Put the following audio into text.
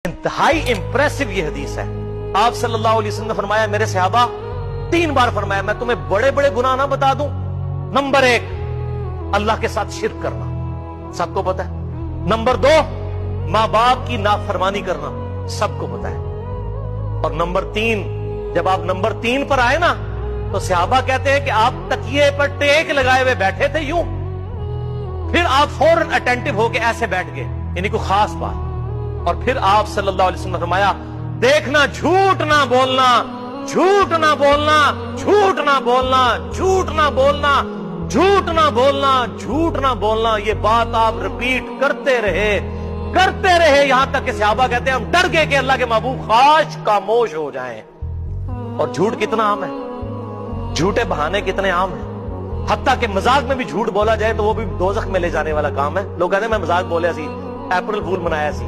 انتہائی امپریسو یہ حدیث ہے. آپ صلی اللہ علیہ وسلم نے فرمایا میرے صحابہ 3 بار فرمایا میں تمہیں بڑے بڑے گناہ نہ بتا دوں. نمبر 1 اللہ کے ساتھ شرک کرنا، سب کو پتا ہے. نمبر 2 ماں باپ کی نافرمانی کرنا، سب کو پتا ہے. اور نمبر 3 جب آپ نمبر 3 پر آئے نا تو صحابہ کہتے ہیں کہ آپ تکیے پر ٹیک لگائے ہوئے بیٹھے تھے یوں، پھر آپ فوراً اٹینٹو ہو کے ایسے بیٹھ گئے، یعنی کوئی خاص بات. اور پھر آپ صلی اللہ علیہ وسلم نے فرمایا دیکھنا جھوٹ نہ بولنا، جھوٹ نہ بولنا، جھوٹ نہ بولنا، جھوٹ نہ بولنا، جھوٹ نہ بولنا، جھوٹ نہ بولنا. یہ بات آپ ریپیٹ کرتے رہے یہاں تک کہ صحابہ کہتے ہیں ہم ڈر گئے کہ اللہ کے محبوب خاش خاموش ہو جائیں. اور جھوٹ کتنا عام ہے، جھوٹے بہانے کتنے عام ہیں. حتیٰ کہ مذاق میں بھی جھوٹ بولا جائے تو وہ بھی دوزخ میں لے جانے والا کام ہے. لوگ کہتے ہیں میں مذاق بولیا سی، اپریل فول منایا سی.